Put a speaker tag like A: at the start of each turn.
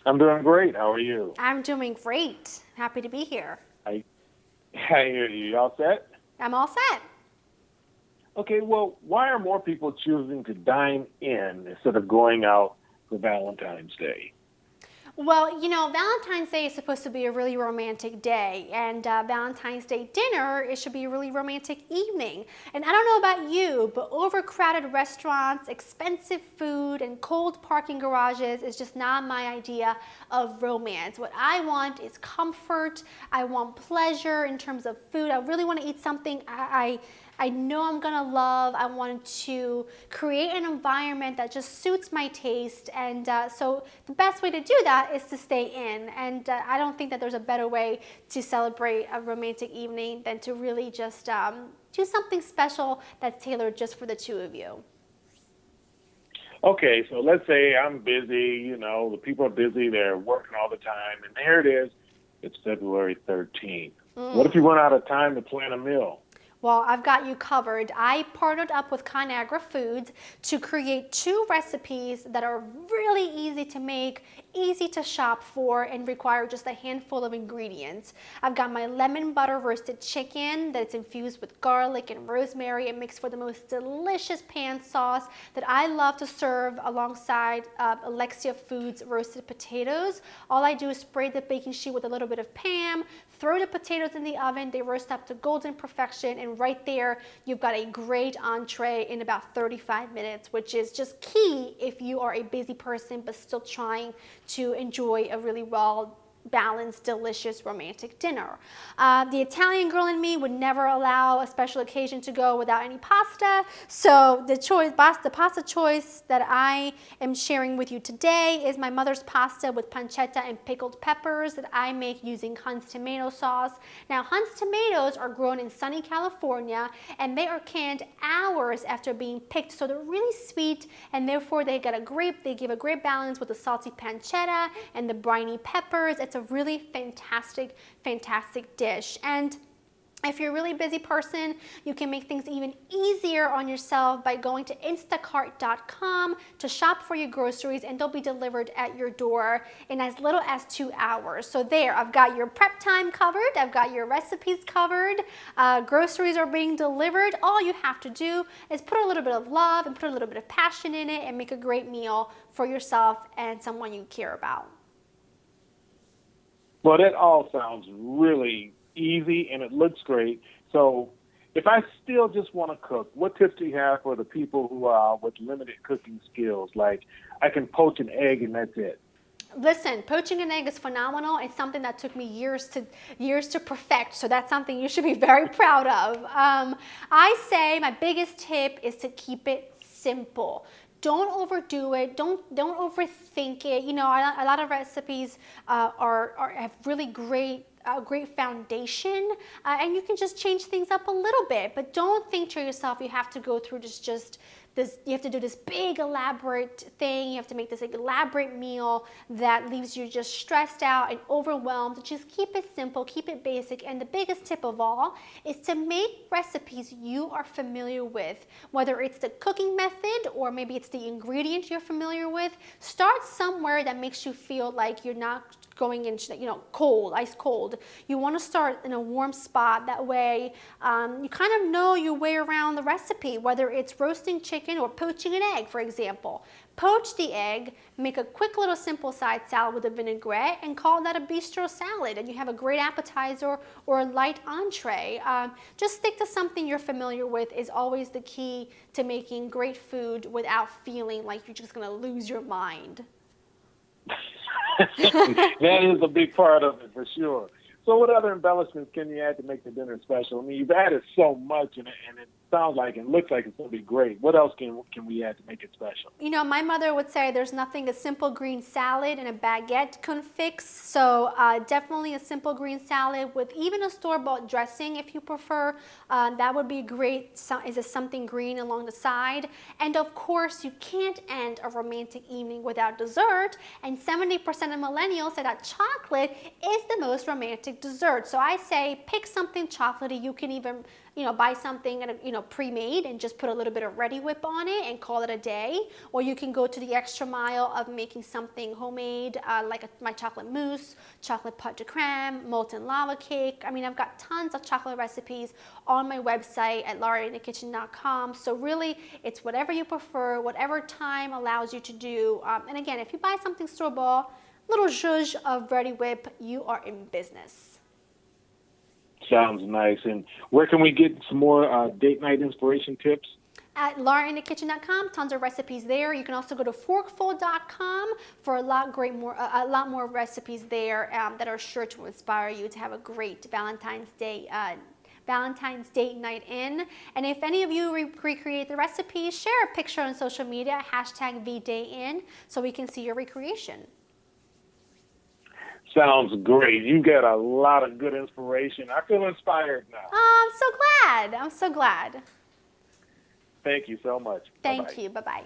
A: I'm doing great. How are you?
B: I'm doing great. Happy to be here.
A: I, I hear you. You all set?
B: I'm all set.
A: Okay, well, why are more people choosing to dine in instead of going out for Valentine's Day?
B: Well, Valentine's Day is supposed to be a really romantic day, and Valentine's Day dinner, it should be a really romantic evening. And I don't know about you, but overcrowded restaurants, expensive food, and cold parking garages is just not my idea of romance. What I want is comfort. I want pleasure in terms of food. I really want to eat something I know I'm gonna love. I want to create an environment that just suits my taste, and so the best way to do that is to stay in. And I don't think that there's a better way to celebrate a romantic evening than to really just do something special that's tailored just for the two of you.
A: Okay, so let's say I'm busy, the people are busy, they're working all the time, and there it is, it's February 13th. What if you run out of time to plan a meal?
B: Well, I've got you covered. I partnered up with Conagra Foods to create two recipes that are really easy to make, easy to shop for, and require just a handful of ingredients. I've got my lemon butter roasted chicken that's infused with garlic and rosemary. It makes for the most delicious pan sauce that I love to serve alongside Alexia Foods roasted potatoes. All I do is spray the baking sheet with a little bit of Pam, throw the potatoes in the oven, they roast up to golden perfection, and right there you've got a great entree in about 35 minutes, which is just key if you are a busy person but still trying to enjoy a really well balanced, delicious, romantic dinner. The Italian girl in me would never allow a special occasion to go without any pasta. So the pasta choice that I am sharing with you today is my mother's pasta with pancetta and pickled peppers that I make using Hunt's tomato sauce. Now, Hunt's tomatoes are grown in sunny California, and they are canned hours after being picked. So they're really sweet, and therefore they give a great balance with the salty pancetta and the briny peppers. It's a really fantastic dish. And if you're a really busy person, you can make things even easier on yourself by going to instacart.com to shop for your groceries, and they'll be delivered at your door in as little as 2 hours. So there, I've got your prep time covered, I've got your recipes covered, groceries are being delivered. All you have to do is put a little bit of love and put a little bit of passion in it and make a great meal for yourself and someone you care about.
A: Well, that all sounds really easy and it looks great. So if I still just want to cook, what tips do you have for the people who are with limited cooking skills? Like, I can poach an egg and that's it.
B: Listen, poaching an egg is phenomenal. It's something that took me years to perfect. So that's something you should be very proud of. I say my biggest tip is to keep it simple. Don't overdo it. Don't overthink it. A lot of recipes have really great foundation, and you can just change things up a little bit. But don't think to yourself you have to go through this. You have to do this big elaborate thing. You have to make this elaborate meal that leaves you just stressed out and overwhelmed. Just keep it simple, keep it basic. And the biggest tip of all is to make recipes you are familiar with. Whether it's the cooking method or maybe it's the ingredient you're familiar with, start somewhere that makes you feel like you're not going in, cold, ice cold. You want to start in a warm spot. That way, you kind of know your way around the recipe, whether it's roasting chicken or poaching an egg, for example. Poach the egg, make a quick little simple side salad with a vinaigrette, and call that a bistro salad, and you have a great appetizer or a light entree. Just stick to something you're familiar with is always the key to making great food without feeling like you're just going to lose your mind.
A: That is a big part of it for sure. So what other embellishments can you add to make the dinner special? I mean, you've added so much, and it sounds like and looks like it's going to be great. What else can we add to make it special?
B: My mother would say there's nothing a simple green salad and a baguette can fix. So definitely a simple green salad with even a store-bought dressing if you prefer. That would be great. Is something green along the side. And of course, you can't end a romantic evening without dessert. And 70% of millennials say that chocolate is the most romantic dessert. So I say pick something chocolatey. You can even buy something pre-made and just put a little bit of Ready Whip on it and call it a day. Or you can go to the extra mile of making something homemade, like my chocolate mousse, chocolate pot de creme, molten lava cake. I mean, I've got tons of chocolate recipes on my website at laurainthekitchen.com. So really, it's whatever you prefer, whatever time allows you to do. And again, if you buy something store-bought, little zhuzh of Ready Whip, you are in business.
A: Sounds nice. And where can we get some more date night inspiration tips?
B: At laurainthekitchen.com, tons of recipes there. You can also go to forkful.com for a lot more recipes there that are sure to inspire you to have a great Valentine's date night in. And if any of you recreate the recipes, share a picture on social media, #VDayIn, so we can see your recreation.
A: Sounds great. You got a lot of good inspiration. I feel inspired now.
B: Oh, I'm so glad. I'm so glad.
A: Thank you so much.
B: Thank you. Bye-bye.